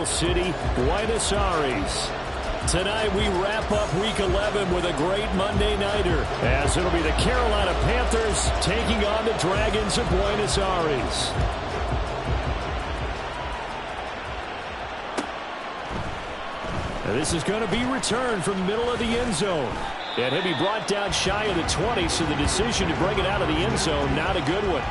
City, Buenos Aires. Tonight we wrap up Week 11 with a great Monday nighter, as it'll be the Carolina Panthers taking on the Dragons of Buenos Aires. Now this is going to be returned from the middle of the end zone. And he'll be brought down shy of the 20, so the decision to bring it out of the end zone, not a good one.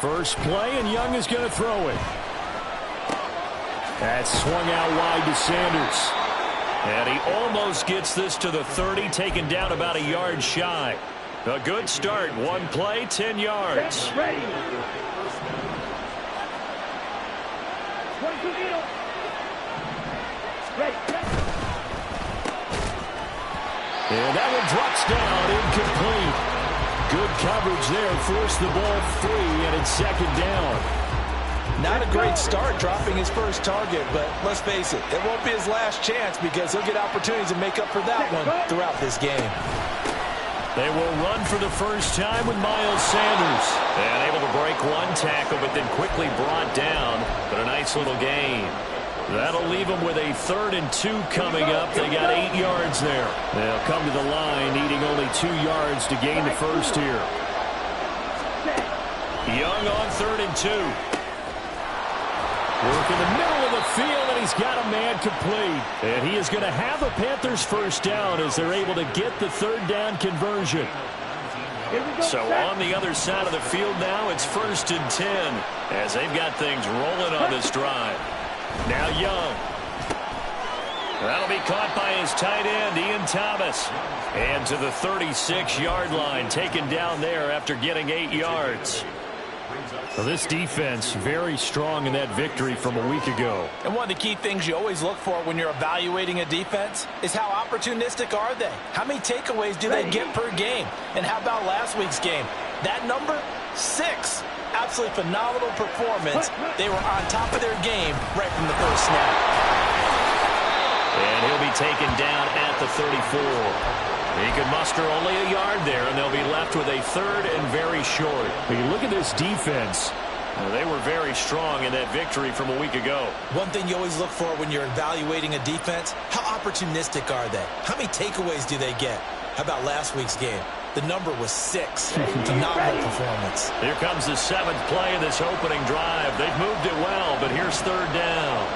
First play, and Young is going to throw it. That's swung out wide to Sanders. And he almost gets this to the 30, taken down about a yard shy. A good start. One play, 10 yards. And that one drops down, incomplete. Good coverage there, forced the ball free, and it's second down. Not a great start dropping his first target, but let's face it, it won't be his last chance because he'll get opportunities to make up for that one throughout this game. They will run for the first time with Miles Sanders. And able to break one tackle, but then quickly brought down. But a nice little gain. That'll leave them with a 3rd and 2 coming up. They got 8 yards there. They'll come to the line, needing only 2 yards to gain the first here. Young on 3rd and 2. Work in the middle of the field, and he's got a man complete. And he is going to have a Panthers first down as they're able to get the 3rd down conversion. So on the other side of the field now, it's 1st and 10 as they've got things rolling on this drive. Now Young. That'll be caught by his tight end, Ian Thomas. And to the 36-yard line, taken down there after getting 8 yards. Well, this defense very strong in that victory from a week ago. And one of the key things you always look for when you're evaluating a defense is how opportunistic are they? How many takeaways do they get per game? And how about last week's game? That number, 6. Absolutely phenomenal performance. They were on top of their game right from the first snap. And he'll be taken down at the 34. He could muster only a yard there, and they'll be left with a 3rd and very short. When you look at this defense, they were very strong in that victory from a week ago. One thing you always look for when you're evaluating a defense, how opportunistic are they? How many takeaways do they get? How about last week's game? The number was 6. Phenomenal performance. Here comes the 7th play of this opening drive. They've moved it well, but here's 3rd down.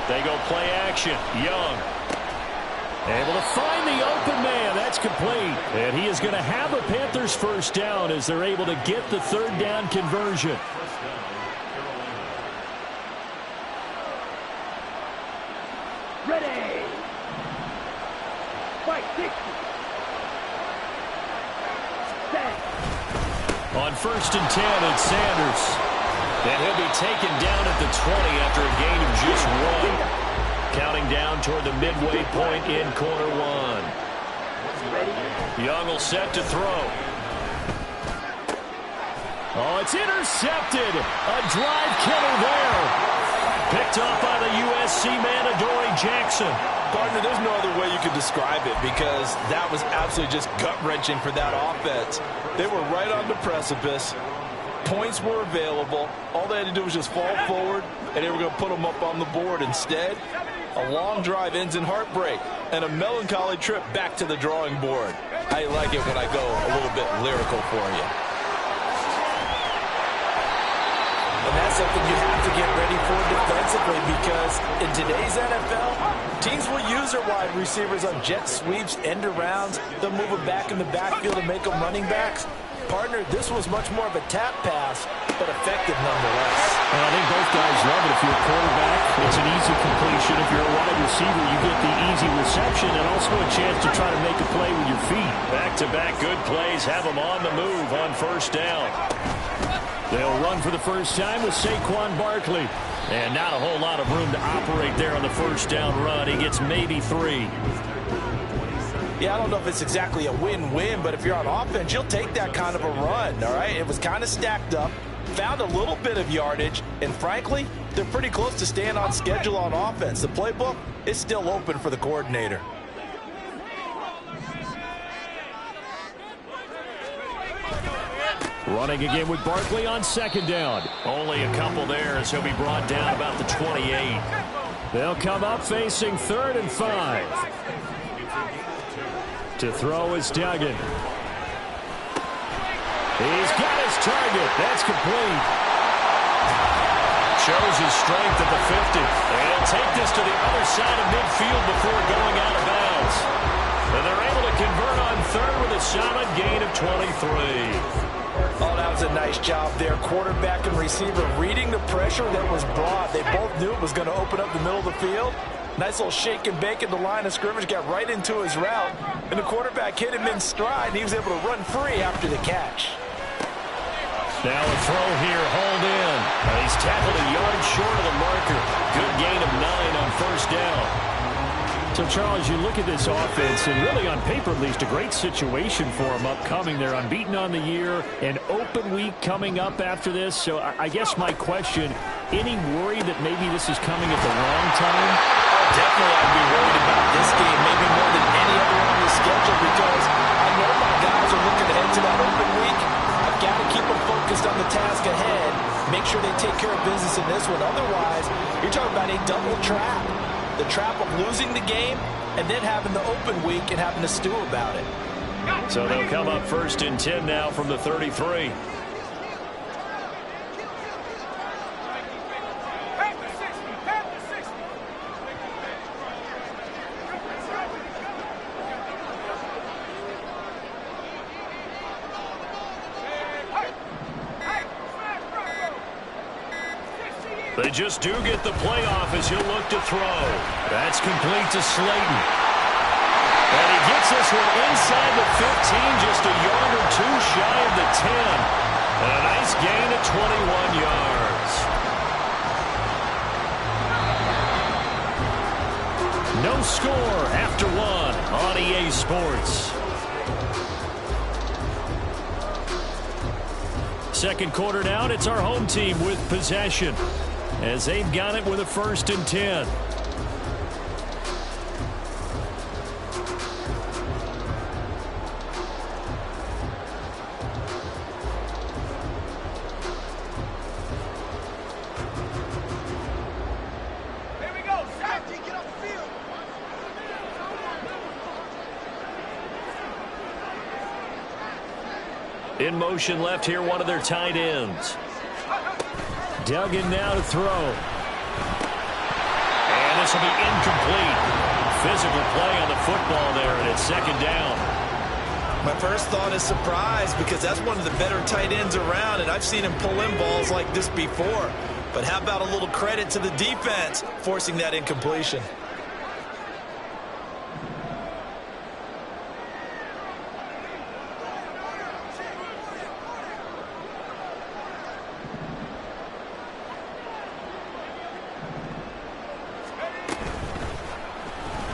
They go play action. Young. Able to find the open man. That's complete. And he is going to have a Panthers first down as they're able to get the 3rd down conversion. Ready. Fight 60. On 1st and 10, it's Sanders. And he'll be taken down at the 20 after a gain of just 1. Counting down toward the midway point in quarter 1. Young will set to throw. Oh, it's intercepted. A drive killer there. Picked off by the USC man, Adoree Jackson. Gardner, there's no other way you could describe it because that was absolutely just gut-wrenching for that offense. They were right on the precipice. Points were available. All they had to do was just fall forward, and they were going to put them up on the board. Instead, a long drive ends in heartbreak and a melancholy trip back to the drawing board. I like it when I go a little bit lyrical for you. And that's something you have to get ready for defensively because in today's NFL, teams will use their wide receivers on jet sweeps, end arounds. They'll move them back in the backfield and make them running backs. Partner, this was much more of a tap pass, but effective nonetheless. And I think both guys love it. If you're a quarterback, it's an easy completion. If you're a wide receiver, you get the easy reception and also a chance to try to make a play with your feet. Back-to-back good plays have them on the move on 1st down. They'll run for the first time with Saquon Barkley. And not a whole lot of room to operate there on the first down run. He gets maybe 3. Yeah, I don't know if it's exactly a win-win, but if you're on offense, you'll take that kind of a run, all right? It was kind of stacked up, found a little bit of yardage, and frankly, they're pretty close to staying on schedule on offense. The playbook is still open for the coordinator. Running again with Barkley on second down. Only a couple there as he'll be brought down about the 28. They'll come up facing 3rd and 5. To throw is Duggan. He's got his target. That's complete. Shows his strength at the 50. And he'll take this to the other side of midfield before going out of bounds. And they're able to convert on 3rd with a solid gain of 23. Oh, that was a nice job there. Quarterback and receiver reading the pressure that was brought. They both knew it was going to open up the middle of the field. Nice little shake and bake at the line of scrimmage, got right into his route. And the quarterback hit him in stride, and he was able to run free after the catch. Now a throw here, hauled in. He's tackled a yard short of the marker. Good gain of 9 on first down. So, Charles, you look at this offense, and really on paper at least, a great situation for them upcoming. They're unbeaten on the year, an open week coming up after this. So I guess my question, any worry that maybe this is coming at the wrong time? Definitely I'd be worried about this game, maybe more than any other on the schedule, because I know my guys are looking ahead to that open week. I've got to keep them focused on the task ahead, make sure they take care of business in this one. Otherwise, you're talking about a double trap. The trap of losing the game and then having the open week and having to stew about it. So they'll come up 1st and 10 now from the 33. They just do get the playoff as he'll look to throw. That's complete to Slayton. And he gets this one inside the 15, just a yard or 2 shy of the 10. And a nice gain of 21 yards. No score after 1 on EA Sports. Second quarter down, it's our home team with possession, as they've got it with a 1st and 10. Here we go. Safety, get off the field. In motion left here, one of their tight ends. Duggan now to throw. And this will be incomplete. Physical play on the football there, and it's 2nd down. My first thought is surprise, because that's one of the better tight ends around, and I've seen him pull in balls like this before. But how about a little credit to the defense forcing that incompletion?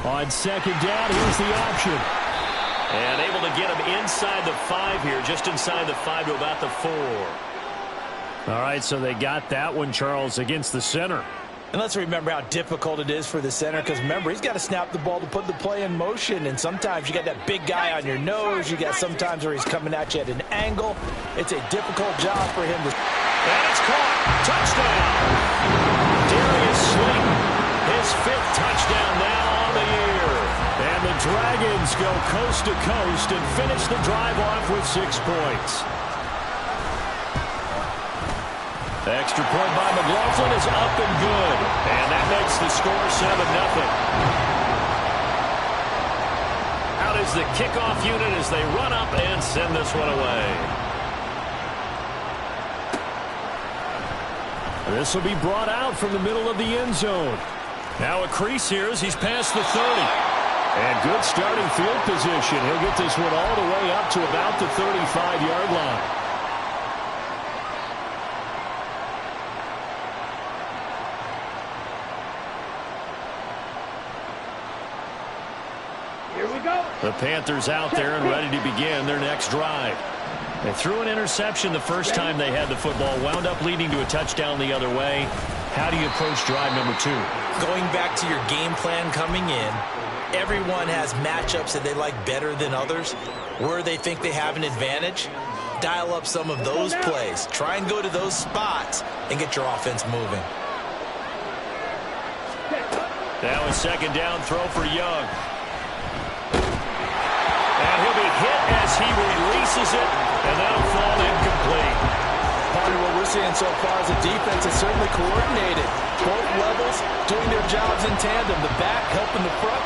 On 2nd down, here's the option. And able to get him inside the 5 here, just inside the 5 to about the 4. All right, so they got that one, Charles, against the center. And let's remember how difficult it is for the center, because remember, he's got to snap the ball to put the play in motion, and sometimes you got that big guy on your nose. You got sometimes where he's coming at you at an angle. It's a difficult job for him to... And it's caught. Touchdown. Darius Slayton, his 5th touchdown now on the year. And the Dragons go coast to coast and finish the drive off with 6 points. Extra point by McLaughlin is up and good. And that makes the score 7-0. Out is the kickoff unit as they run up and send this one away. This will be brought out from the middle of the end zone. Now a crease here as he's past the 30. And good starting field position. He'll get this one all the way up to about the 35-yard line. The Panthers out there and ready to begin their next drive. They threw an interception the first time they had the football, wound up leading to a touchdown the other way. How do you approach drive number 2? Going back to your game plan coming in, everyone has matchups that they like better than others. Where they think they have an advantage, dial up some of those plays. Try and go to those spots and get your offense moving. That was second down throw for Young. And he'll be hit as he releases it, and that'll fall incomplete. Part of what we're seeing so far is the defense is certainly coordinated. Both levels doing their jobs in tandem. The back helping the front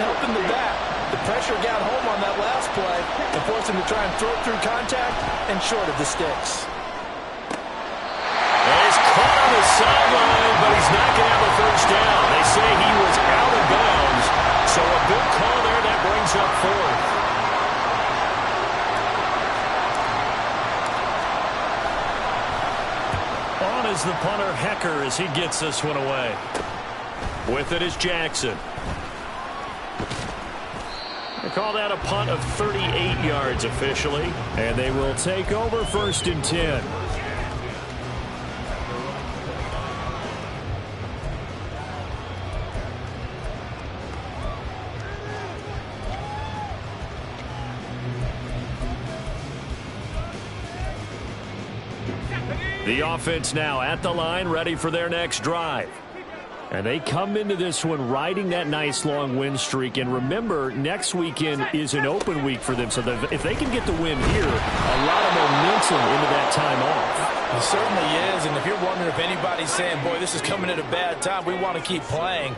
helping the back. The pressure got home on that last play and forced him to try and throw through contact and short of the sticks. He's caught on the sideline, but he's not going to have a first down. They say he was out of bounds, so a good call there. That brings up 4th. On is the punter, Hecker, as he gets this one away. With it is Jackson. They call that a punt of 38 yards officially, and they will take over 1st and 10. The offense now at the line, ready for their next drive. And they come into this one riding that nice long win streak. And remember, next weekend is an open week for them. So if they can get the win here, a lot of momentum into that time off. It certainly is. And if you're wondering if anybody's saying, boy, this is coming at a bad time, we want to keep playing,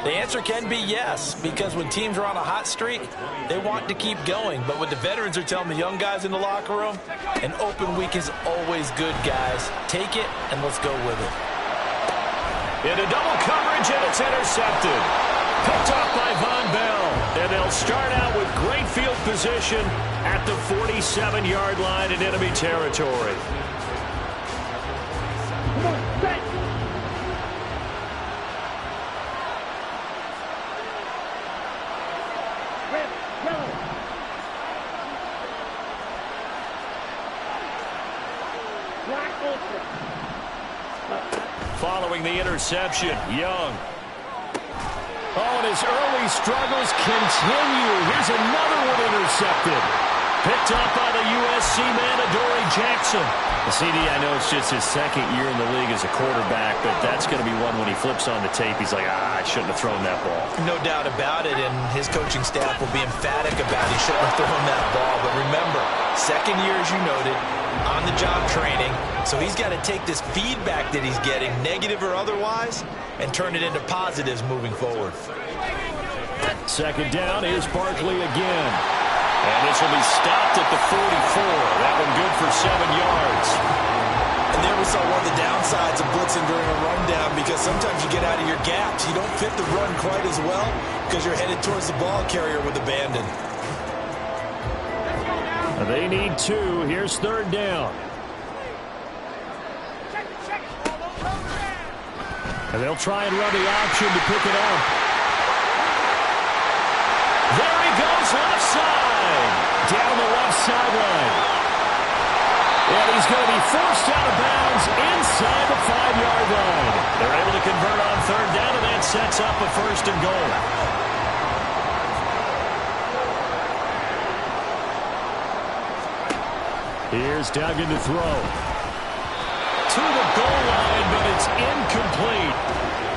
the answer can be yes, because when teams are on a hot streak, they want to keep going. But what the veterans are telling the young guys in the locker room, an open week is always good, guys. Take it, and let's go with it. Into double coverage, and it's intercepted. Picked off by Von Bell. And they'll start out with great field position at the 47-yard line in enemy territory. Following the interception, Young. Oh, and his early struggles continue. Here's another one intercepted. Picked up by the USC man, Adoree Jackson. The CD, I know it's just his second year in the league as a quarterback, but that's going to be one when he flips on the tape. He's like, I shouldn't have thrown that ball. No doubt about it, and his coaching staff will be emphatic about he shouldn't have thrown that ball. But remember, second year, as you noted, on-the-job training. So he's got to take this feedback that he's getting, negative or otherwise, and turn it into positives moving forward. Second down, here's Barkley again. And this will be stopped at the 44. That one good for 7 yards. And there we saw one of the downsides of blitzing during a rundown, because sometimes you get out of your gaps. You don't fit the run quite as well because you're headed towards the ball carrier with abandon. They need 2. Here's third down. And they'll try and run the option to pick it up. There he goes, left side. Down the left sideline. And he's going to be forced out of bounds inside the 5-yard line. They're able to convert on third down, and that sets up a 1st and goal. Here's Duggan to throw. To the goal line, but it's incomplete.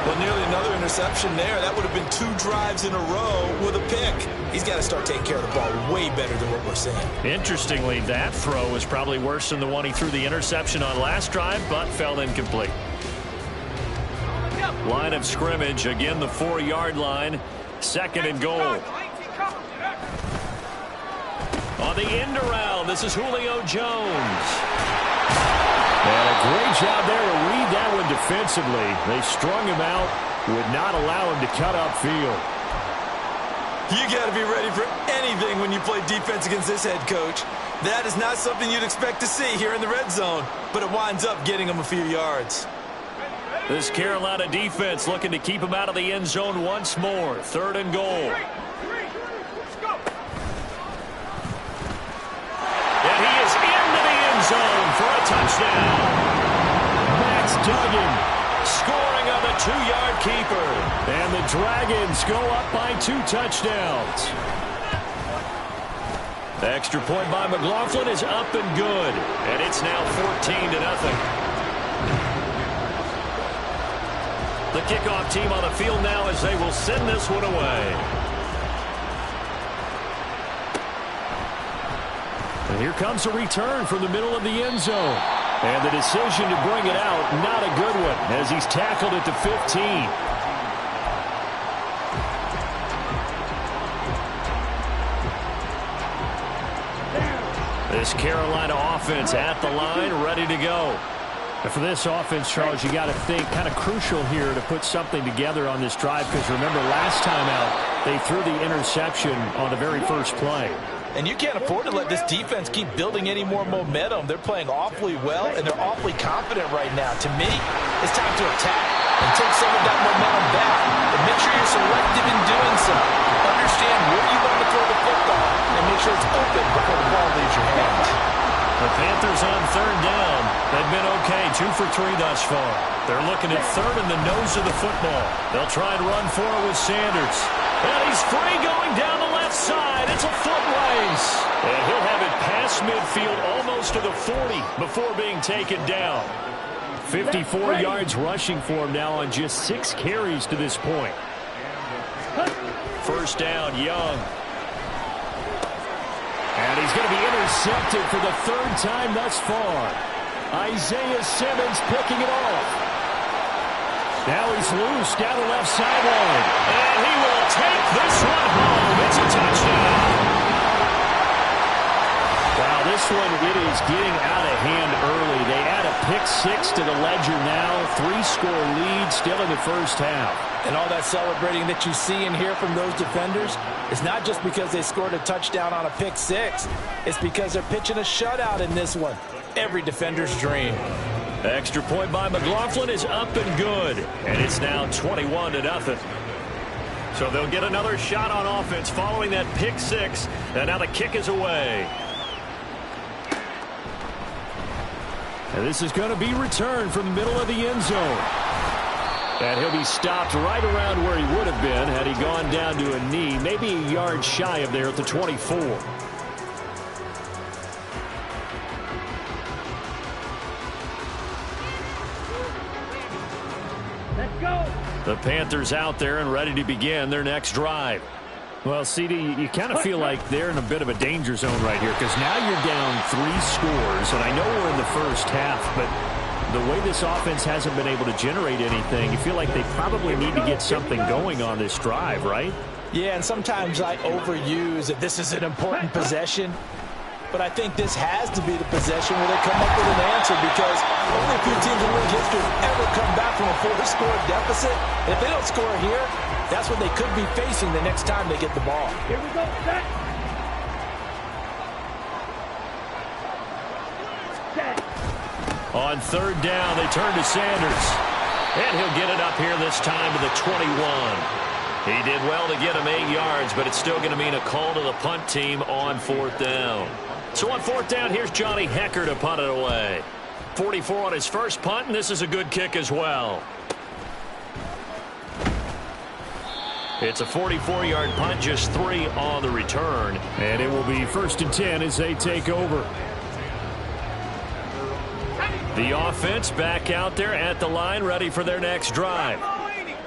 Well, nearly another interception there. That would have been 2 drives in a row with a pick. He's got to start taking care of the ball way better than what we're seeing. Interestingly, that throw was probably worse than the one he threw the interception on last drive, but fell incomplete. Line of scrimmage, again the 4-yard line. 2nd and goal. On the end around, this is Julio Jones. And a great job there to read that one defensively. They strung him out, would not allow him to cut upfield. You got to be ready for anything when you play defense against this head coach. That is not something you'd expect to see here in the red zone, but it winds up getting him a few yards. This Carolina defense looking to keep him out of the end zone once more. 3rd and goal. touchdown. Max Duggan scoring on the 2-yard keeper. And the Dragons go up by 2 touchdowns. The extra point by McLaughlin is up and good. And it's now 14-0. The kickoff team on the field now as they will send this one away. And here comes a return from the middle of the end zone. And the decision to bring it out, not a good one, as he's tackled at the 15. This Carolina offense at the line, ready to go. And for this offense, Charles, you got to think kind of crucial here to put something together on this drive, because remember last time out they threw the interception on the very first play. And you can't afford to let this defense keep building any more momentum. They're playing awfully well, and they're awfully confident right now. To me, it's time to attack and take some of that momentum back. But make sure you're selective in doing so. Understand where you want to throw the football and make sure it's open before the ball leaves your hands. The Panthers on third down. They've been okay, 2 for 3 thus far. They're looking at third in the nose of the football. They'll try and run for it with Sanders. And he's free going down the left side. It's a foot race. And he'll have it past midfield almost to the 40 before being taken down. 54 yards rushing for him now on just 6 carries to this point. First down, Young. And he's going to be intercepted for the 3rd time thus far. Isaiah Simmons picking it off. Now he's loose down the left sideline. And he will take this one home. It's a touchdown. Wow, this one, it is getting out of hand early. They add a pick-6 to the ledger now. 3-score lead still in the first half. And all that celebrating that you see and hear from those defenders is not just because they scored a touchdown on a pick-6. It's because they're pitching a shutout in this one. Every defender's dream. Extra point by McLaughlin is up and good. And it's now 21-0. So they'll get another shot on offense following that pick-6. And now the kick is away. And this is going to be returned from the middle of the end zone. And he'll be stopped right around where he would have been had he gone down to a knee, maybe a yard shy of there at the 24. Let's go. The Panthers out there and ready to begin their next drive. Well, CD, you kind of feel like they're in a bit of a danger zone right here, because now you're down 3 scores, and I know we're in the first half, but the way this offense hasn't been able to generate anything, you feel like they probably need to get something going on this drive, right? Yeah, and sometimes I overuse that this is an important possession, but I think this has to be the possession where they come up with an answer, because only a few teams in league history have ever come back from a 4-score deficit. And if they don't score here, that's what they could be facing the next time they get the ball. Here we go, set. On third down, they turn to Sanders. And he'll get it up here this time to the 21. He did well to get him 8 yards, but it's still going to mean a call to the punt team on 4th down. So on 4th down, here's Johnny Hecker to punt it away. 44 on his first punt, and this is a good kick as well. It's a 44-yard punt, just 3 on the return. And it will be 1st and 10 as they take over. The offense back out there at the line, ready for their next drive.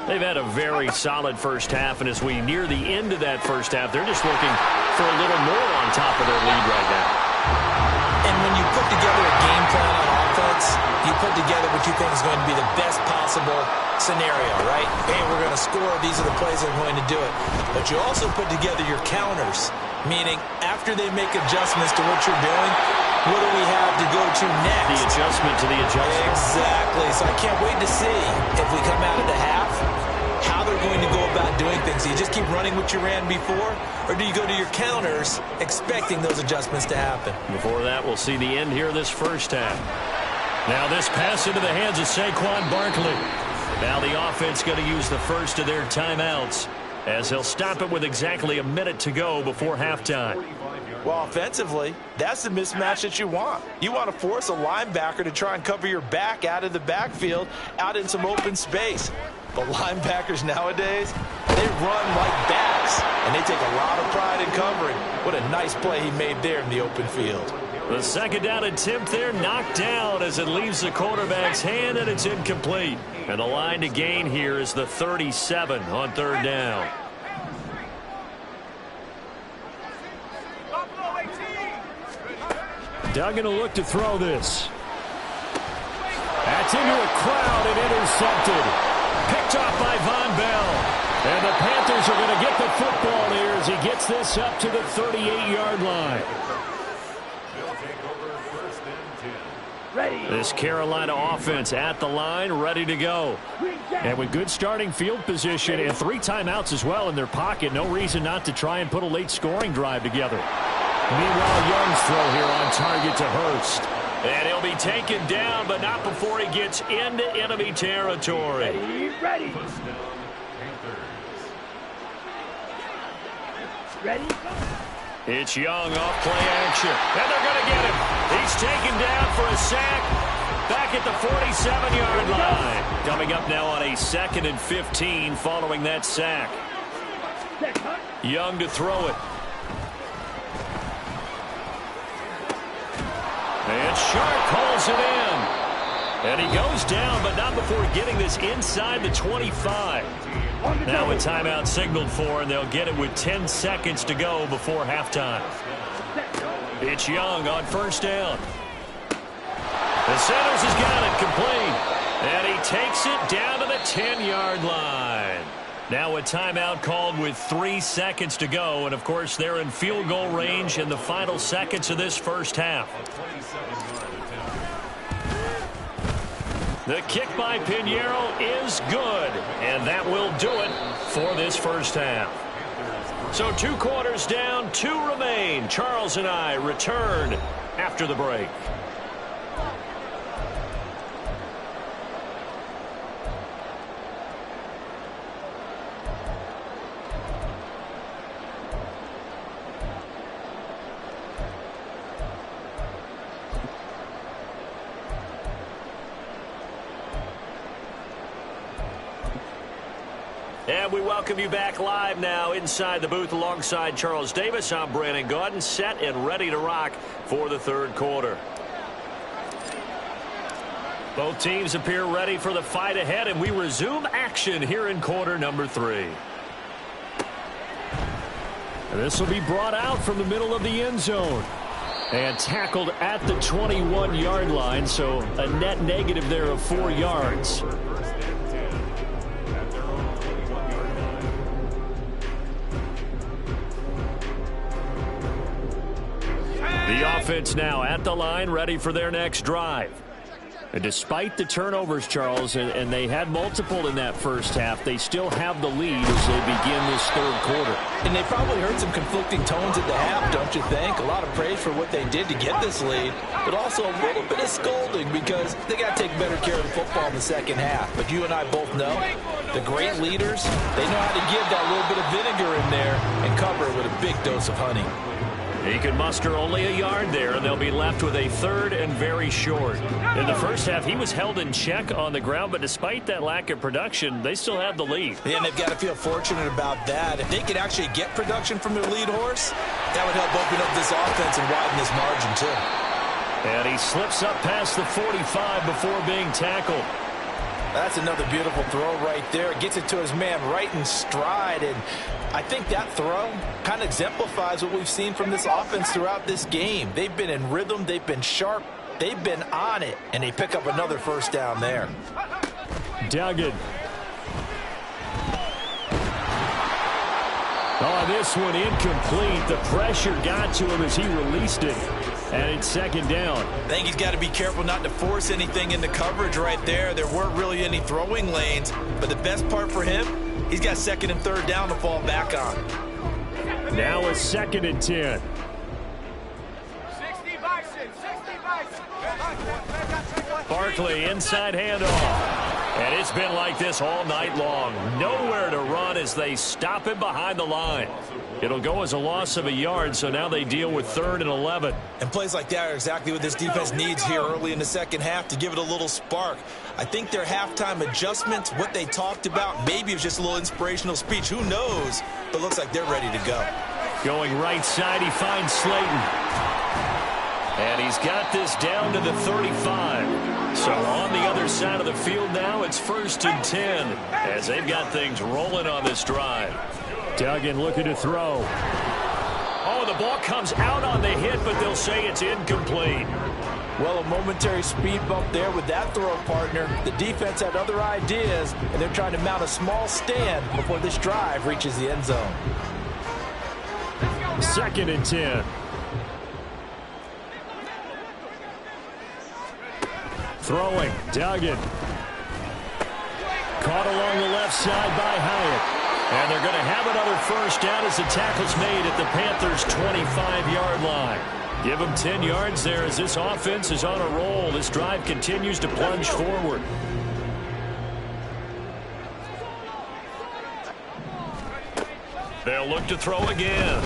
They've had a very solid first half, and as we near the end of that first half, they're just looking for a little more on top of their lead right now. And when you put together a game plan on offense, you put together what you think is going to be the best possible scenario, right? Hey, we're going to score. These are the plays that are going to do it. But you also put together your counters, meaning after they make adjustments to what you're doing, what do we have to go to next? The adjustment to the adjustment. Exactly. So I can't wait to see if we come out of the half, how they're going to go about doing things. Do you just keep running what you ran before, or do you go to your counters expecting those adjustments to happen? Before that, we'll see the end here of this first half. Now this pass into the hands of Saquon Barkley. Now the offense going to use the first of their timeouts as he'll stop it with exactly a minute to go before halftime. Well, offensively, that's the mismatch that you want. You want to force a linebacker to try and cover your back out of the backfield, out in some open space. But linebackers nowadays, they run like backs, and they take a lot of pride in covering. What a nice play he made there in the open field. The second down attempt there knocked down as it leaves the quarterback's hand, and it's incomplete. And the line to gain here is the 37 on third down. Duggan will look to throw this. That's into a crowd and intercepted. Picked off by Von Bell. And the Panthers are going to get the football here as he gets this up to the 38-yard line. This Carolina offense at the line, ready to go. And with good starting field position and 3 timeouts as well in their pocket, no reason not to try and put a late scoring drive together. Meanwhile, Young's throw here on target to Hurst. And he'll be taken down, but not before he gets into enemy territory. Ready. It's Young off play action. And they're going to get him. He's taken down for a sack back at the 47-yard line. Coming up now on a 2nd and 15 following that sack. Young to throw it. And Sharp pulls it in. And he goes down, but not before getting this inside the 25. Now a timeout signaled for, and they'll get it with 10 seconds to go before halftime. It's Young on first down. The Sanders has got it complete. And he takes it down to the 10-yard line. Now a timeout called with 3 seconds to go. And, of course, they're in field goal range in the final seconds of this first half. The kick by Pinheiro is good, and that will do it for this first half. So 2 quarters down, 2 remain. Charles and I return after the break. And we welcome you back live now inside the booth alongside Charles Davis. I'm Brandon Gaudin, set and ready to rock for the third quarter. Both teams appear ready for the fight ahead, and we resume action here in quarter number 3. And this will be brought out from the middle of the end zone and tackled at the 21-yard line, so a net negative there of 4 yards. The offense now at the line, ready for their next drive. And despite the turnovers, Charles, and they had multiple in that first half, they still have the lead as they begin this third quarter. And they probably heard some conflicting tones at the half, don't you think? A lot of praise for what they did to get this lead, but also a little bit of scolding because they got to take better care of the football in the second half. But you and I both know the great leaders, they know how to give that little bit of vinegar in there and cover it with a big dose of honey. He could muster only a yard there, and they'll be left with a 3rd and very short. In the first half, he was held in check on the ground, but despite that lack of production, they still have the lead. Yeah, and they've got to feel fortunate about that. If they could actually get production from their lead horse, that would help open up this offense and widen this margin, too. And he slips up past the 45 before being tackled. That's another beautiful throw right there. Gets it to his man right in stride, and I think that throw kind of exemplifies what we've seen from this offense throughout this game. They've been in rhythm, they've been sharp, they've been on it, and they pick up another first down there. Duggan. Oh, this one incomplete. The pressure got to him as he released it. And it's second down. I think he's got to be careful not to force anything into coverage right there. There weren't really any throwing lanes. But the best part for him, he's got 2nd and 3rd down to fall back on. Now a 2nd and 10. Barkley inside handoff. And it's been like this all night long. Nowhere to run as they stop him behind the line. It'll go as a loss of a yard, so now they deal with 3rd and 11. And plays like that are exactly what this defense needs here early in the second half to give it a little spark. I think their halftime adjustments, what they talked about, maybe it was just a little inspirational speech. Who knows? But looks like they're ready to go. Going right side, he finds Slayton. And he's got this down to the 35. So on the other side of the field now, it's 1st and 10 as they've got things rolling on this drive. Duggan looking to throw. Oh, the ball comes out on the hit, but they'll say it's incomplete. Well, a momentary speed bump there with that throw, partner. The defense had other ideas, and they're trying to mount a small stand before this drive reaches the end zone. 2nd and 10. Throwing, Duggan. Caught along the left side by Hyatt. And they're going to have another first down as the tackle's made at the Panthers' 25-yard line. Give them 10 yards there as this offense is on a roll. This drive continues to plunge forward. They'll look to throw again.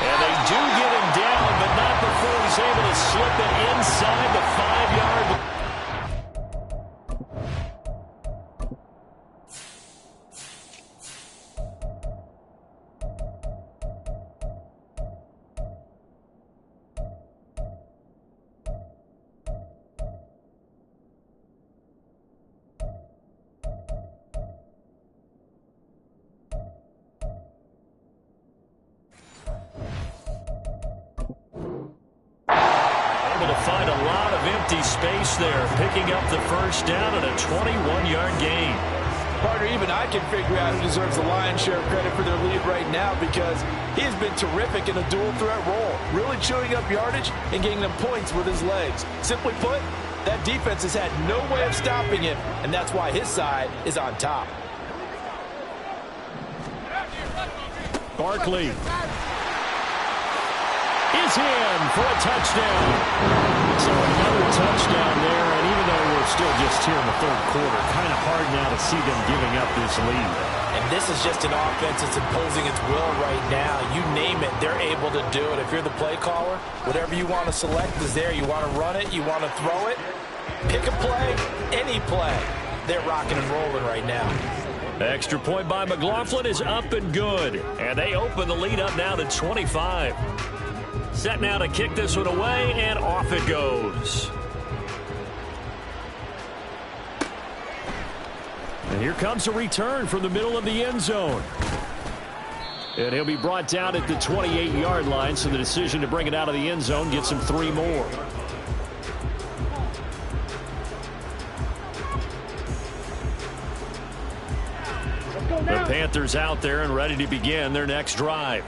And they do get him down, but not before he's able to slip it inside the 5-yard line. Find a lot of empty space there, picking up the first down and a 21-yard gain. Partner, even I can figure out who deserves the lion's share of credit for their lead right now because he has been terrific in a dual threat role, really chewing up yardage and getting them points with his legs. Simply put, that defense has had no way of stopping him, and that's why his side is on top. Barkley is in for a touchdown. So another touchdown there, and even though we're still just here in the 3rd quarter, kind of hard now to see them giving up this lead. And this is just an offense that's imposing its will right now. You name it, they're able to do it. If you're the play caller, whatever you want to select is there. You want to run it, you want to throw it, pick a play, any play. They're rocking and rolling right now. Extra point by McLaughlin is up and good. And they open the lead up now to 25. Set now to kick this one away, and off it goes. And here comes a return from the middle of the end zone. And he'll be brought down at the 28-yard line, so the decision to bring it out of the end zone gets him 3 more. The Panthers out there and ready to begin their next drive.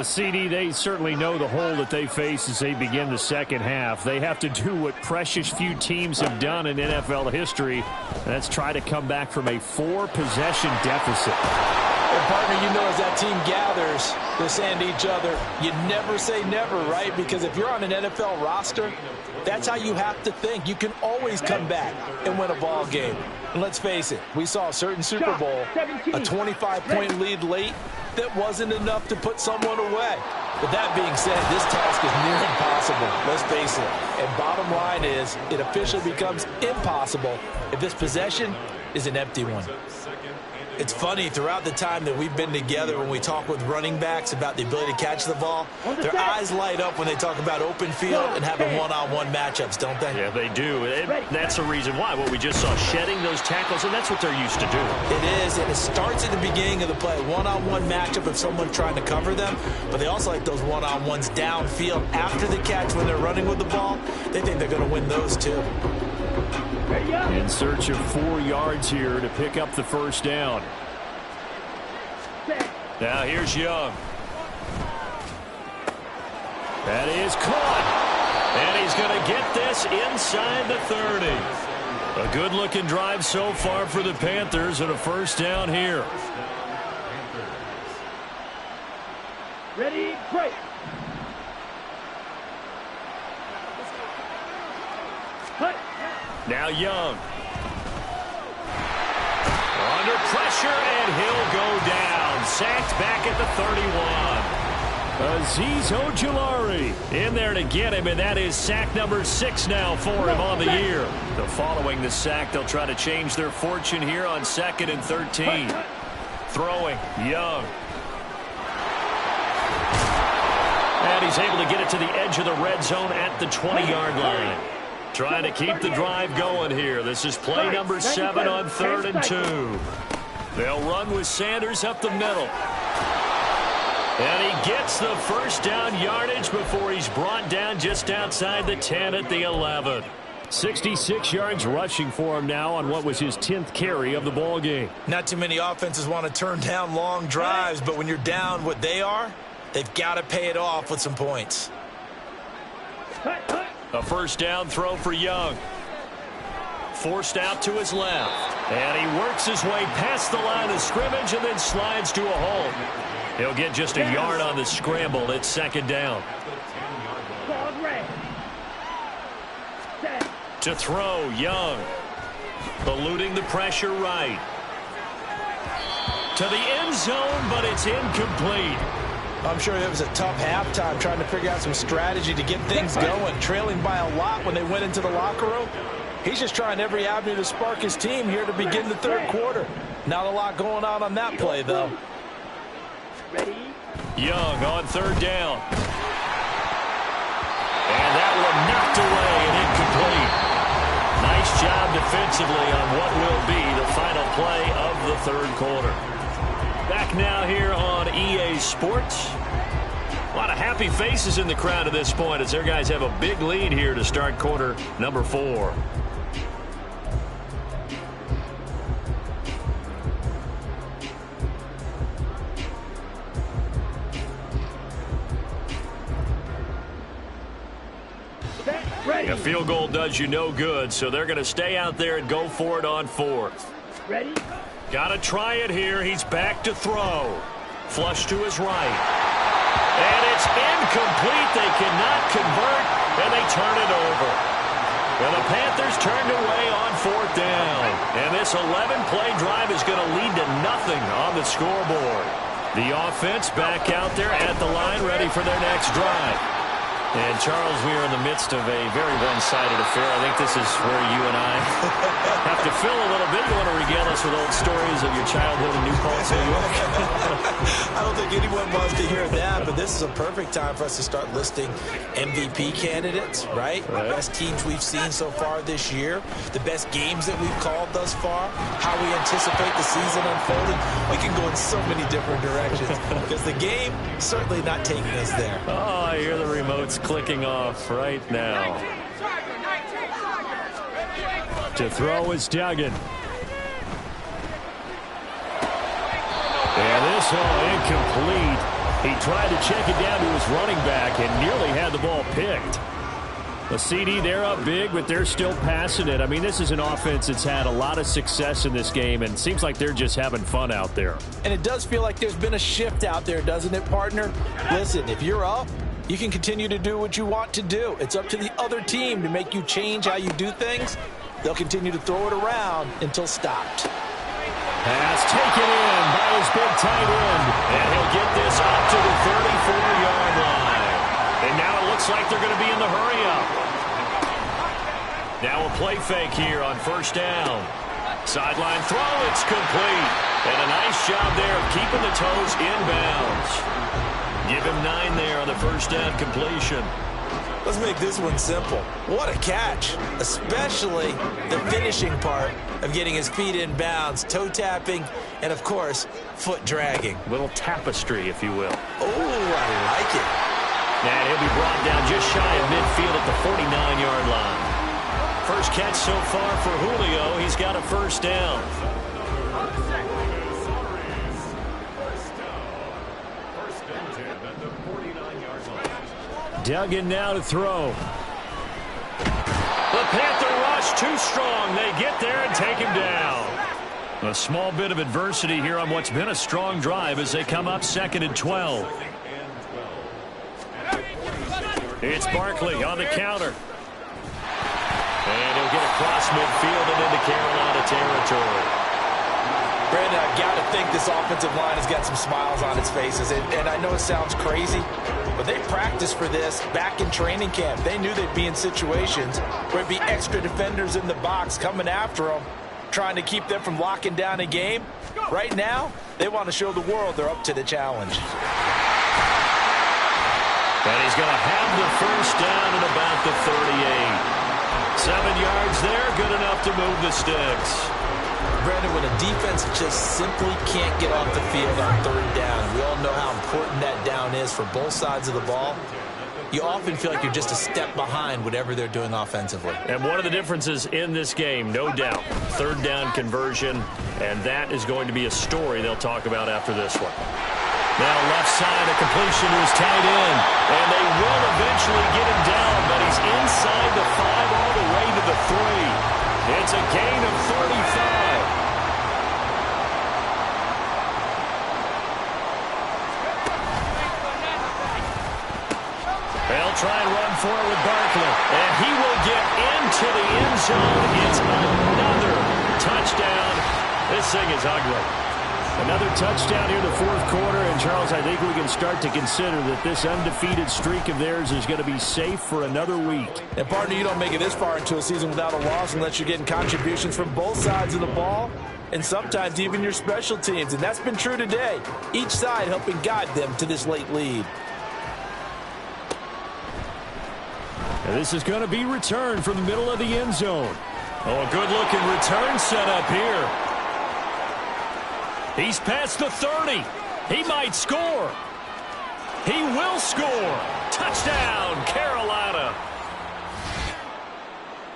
CD, they certainly know the hole that they face as they begin the second half. They have to do what precious few teams have done in NFL history, and that's try to come back from a 4-possession deficit. And partner, you know as that team gathers, they're saying to each other, you never say never, right? Because if you're on an NFL roster, that's how you have to think. You can always come back and win a ball game. And let's face it, we saw a certain Super Bowl, a 25-point lead late, that wasn't enough to put someone away. But that being said, this task is near impossible. Let's face it. And bottom line is, it officially becomes impossible if this possession is an empty one. It's funny, throughout the time that we've been together, when we talk with running backs about the ability to catch the ball, their eyes light up when they talk about open field and having one-on-one matchups, don't they? Yeah, they do. That's the reason why. What we just saw, shedding those tackles, and that's what they're used to doing. It is, and it starts at the beginning of the play. One-on-one matchup if someone's trying to cover them, but they also like those one-on-ones downfield after the catch when they're running with the ball. They think they're going to win those too. In search of 4 yards here to pick up the first down. Now here's Young. That is caught. And he's going to get this inside the 30. A good-looking drive so far for the Panthers and a first down here. Ready, break. Now Young. Under pressure, and he'll go down. Sacked back at the 31. Azeez Ojulari in there to get him, and that is sack number 6 now for him on the year. Following the sack, they'll try to change their fortune here on 2nd and 13. Throwing, Young. And he's able to get it to the edge of the red zone at the 20-yard line. Trying to keep the drive going here. This is play number 7 on 3rd and 2. They'll run with Sanders up the middle. And he gets the first down yardage before he's brought down just outside the 10 at the 11. 66 yards rushing for him now on what was his 10th carry of the ball game. Not too many offenses want to turn down long drives, but when you're down what they are, they've got to pay it off with some points. A first down throw for Young. Forced out to his left. And he works his way past the line of scrimmage and then slides to a halt. He'll get just a yard on the scramble. It's 2nd down. To throw, Young. Eluding the pressure right. To the end zone, but it's incomplete. I'm sure it was a tough halftime trying to figure out some strategy to get things going. Trailing by a lot when they went into the locker room. He's just trying every avenue to spark his team here to begin the 3rd quarter. Not a lot going on that play, though. Young on 3rd down. And that one knocked away and incomplete. Nice job defensively on what will be the final play of the 3rd quarter. Back now here on EA Sports. A lot of happy faces in the crowd at this point as their guys have a big lead here to start quarter number 4. A field goal does you no good, so they're going to stay out there and go for it on 4th. Ready? Got to try it here. He's back to throw. Flush to his right. And it's incomplete. They cannot convert, and they turn it over. And the Panthers turned away on 4th down. And this 11-play drive is going to lead to nothing on the scoreboard. The offense back out there at the line, ready for their next drive. And, Charles, we are in the midst of a very one-sided affair. I think this is where you and I have to fill a little bit. You want to regale us with old stories of your childhood in New Paltz, New York? I don't think anyone wants to hear that, but this is a perfect time for us to start listing MVP candidates, right? The best teams we've seen so far this year, the best games that we've called thus far, how we anticipate the season unfolding. We can go in so many different directions because the game certainly not taking us there. Oh, I hear the remotes clicking off right now. To throw is Duggan. And this all incomplete. He tried to check it down to his running back and nearly had the ball picked. The CD, they're up big, but they're still passing it. I mean, this is an offense that's had a lot of success in this game, and it seems like they're just having fun out there. And it does feel like there's been a shift out there, doesn't it, partner? Listen, if you're up, you can continue to do what you want to do. It's up to the other team to make you change how you do things. They'll continue to throw it around until stopped. Pass taken in by his big tight end. And he'll get this up to the 34-yard line. And now it looks like they're going to be in the hurry-up. Now a play fake here on 1st down. Sideline throw, it's complete. And a nice job there of keeping the toes inbounds. Give him 9 there on the 1st down completion. Let's make this one simple. What a catch, especially the finishing part of getting his feet in bounds, toe tapping, and, of course, foot dragging. Little tapestry, if you will. Oh, I like it. And he'll be brought down just shy of midfield at the 49-yard line. First catch so far for Julio. He's got a 1st down. Duggan now to throw. The Panther rush too strong. They get there and take him down. A small bit of adversity here on what's been a strong drive as they come up 2nd and 12. It's Barkley on the counter. And he'll get across midfield and into Carolina territory. Brandon, I've got to think this offensive line has got some smiles on its faces. And I know it sounds crazy, but they practiced for this back in training camp. They knew they'd be in situations where it'd be extra defenders in the box coming after them, trying to keep them from locking down a game. Right now, they want to show the world they're up to the challenge. And he's going to have the first down at about the 38. 7 yards there, good enough to move the sticks. Brandon, when a defense just simply can't get off the field on third down, we all know how important that down is for both sides of the ball. You often feel like you're just a step behind whatever they're doing offensively. And one of the differences in this game, no doubt, third down conversion, and that is going to be a story they'll talk about after this one. Now left side, a completion to his tight end, and they will eventually get him down, but he's inside the 5 all the way to the 3. It's a gain of 35. They'll try and run for it with Barkley, and he will get into the end zone. It's another touchdown. This thing is ugly. Another touchdown here in the fourth quarter, and Charles, I think we can start to consider that this undefeated streak of theirs is going to be safe for another week. And partner, you don't make it this far into a season without a loss unless you're getting contributions from both sides of the ball, and sometimes even your special teams, and that's been true today. Each side helping guide them to this late lead. And this is going to be returned from the middle of the end zone. Oh, a good-looking return set up here. He's past the 30. He might score. He will score. Touchdown, Carolina.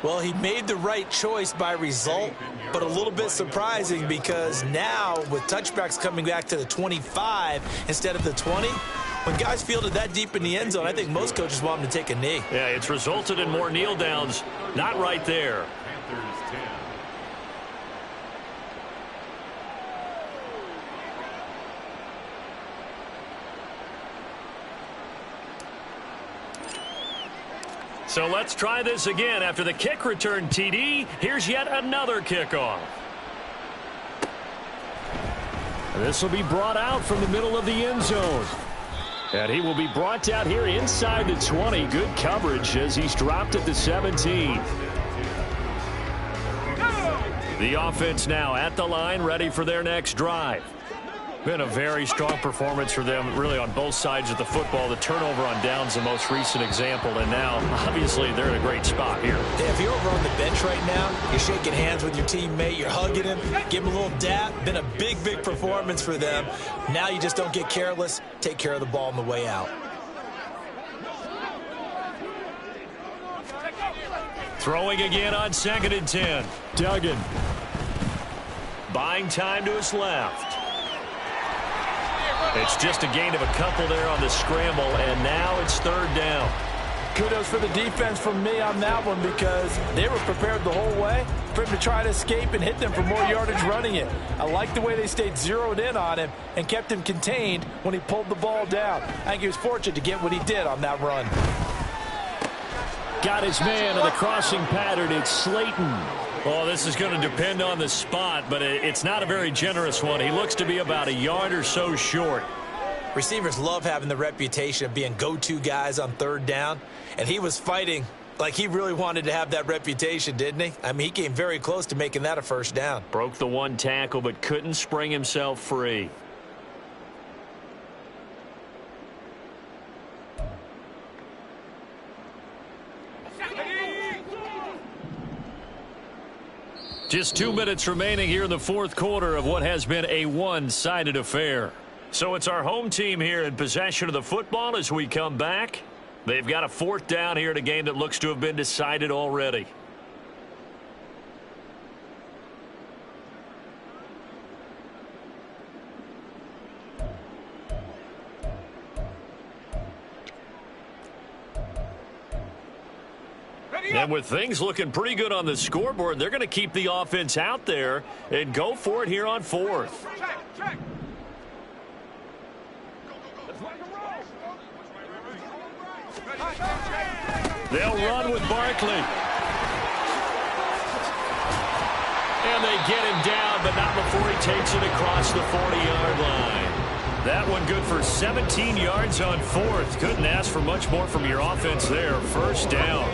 Well, he made the right choice by result, but a little bit surprising because now with touchbacks coming back to the 25 instead of the 20, when guys fielded that deep in the end zone, I think most coaches want them to take a knee. Yeah, it's resulted in more kneel downs. Not right there. So let's try this again. After the kick return TD, here's yet another kickoff. This will be brought out from the middle of the end zone. And he will be brought down here inside the 20. Good coverage as he's dropped at the 17. The offense now at the line, ready for their next drive. Been a very strong performance for them, really, on both sides of the football. The turnover on downs, the most recent example, and now, obviously, they're in a great spot here. Yeah, if you're over on the bench right now, you're shaking hands with your teammate, you're hugging him, give him a little dap. Been a big, big performance for them. Now you just don't get careless. Take care of the ball on the way out. Throwing again on 2nd and 10. Duggan. Buying time to his left. It's just a gain of a couple there on the scramble, and now it's 3rd down. Kudos for the defense from me on that one because they were prepared the whole way for him to try to escape and hit them for more yardage running it. I like the way they stayed zeroed in on him and kept him contained when he pulled the ball down. I think he was fortunate to get what he did on that run. Got his man on the crossing pattern. It's Slayton. Oh, this is going to depend on the spot, but it's not a very generous one. He looks to be about a yard or so short. Receivers love having the reputation of being go-to guys on 3rd down, and he was fighting like he really wanted to have that reputation, didn't he? I mean, he came very close to making that a 1st down. Broke the one tackle, but couldn't spring himself free. Just 2 minutes remaining here in the fourth quarter of what has been a one-sided affair. So it's our home team here in possession of the football as we come back. They've got a 4th down here in a game that looks to have been decided already. And with things looking pretty good on the scoreboard, they're going to keep the offense out there and go for it here on 4th. They'll run with Barkley. And they get him down, but not before he takes it across the 40-yard line. That one good for 17 yards on fourth. Couldn't ask for much more from your offense there. First down.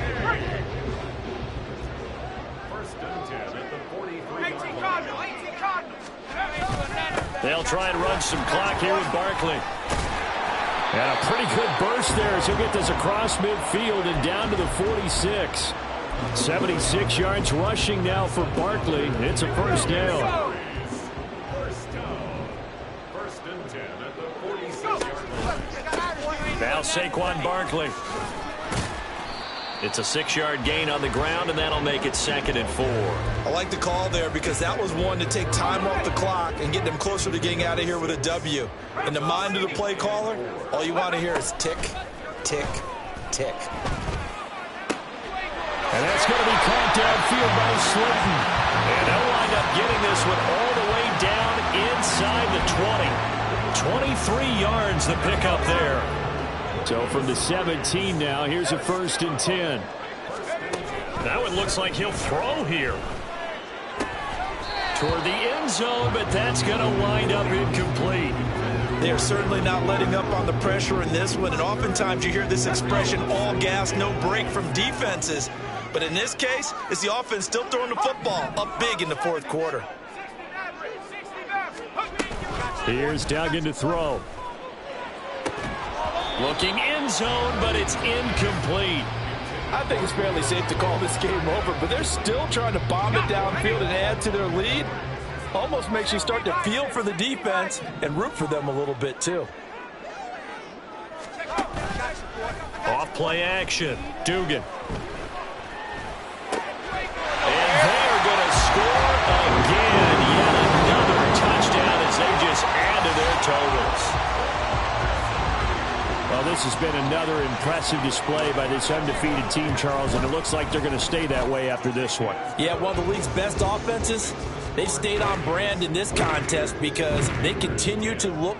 They'll try and run some clock here with Barkley. And a pretty good burst there as he'll get this across midfield and down to the 46. 76 yards rushing now for Barkley. It's a first down. Now Saquon Barkley. It's a 6-yard gain on the ground, and that'll make it 2nd and 4. I like the call there because that was one to take time off the clock and get them closer to getting out of here with a W. In the mind of the play caller, all you want to hear is tick, tick, tick. And that's going to be caught downfield by Slayton. And they'll wind up getting this one all the way down inside the 20. 23 yards the pickup there. So from the 17 now, here's a 1st and 10. That one looks like he'll throw here. Toward the end zone, but that's going to wind up incomplete. They are certainly not letting up on the pressure in this one, and oftentimes you hear this expression, all gas, no break from defenses. But in this case, it's the offense still throwing the football up big in the 4th quarter. Here's Duggan to throw. Looking end zone, but it's incomplete. I think it's fairly safe to call this game over, but they're still trying to bomb it downfield and add to their lead. Almost makes you start to feel for the defense and root for them a little bit, too. Off play action. Dugan. And they're going to score again. Yet another touchdown as they just add to their totals. Well, this has been another impressive display by this undefeated team, Charles, and it looks like they're going to stay that way after this one. Yeah, one of the league's best offenses. They've stayed on brand in this contest because they continue to look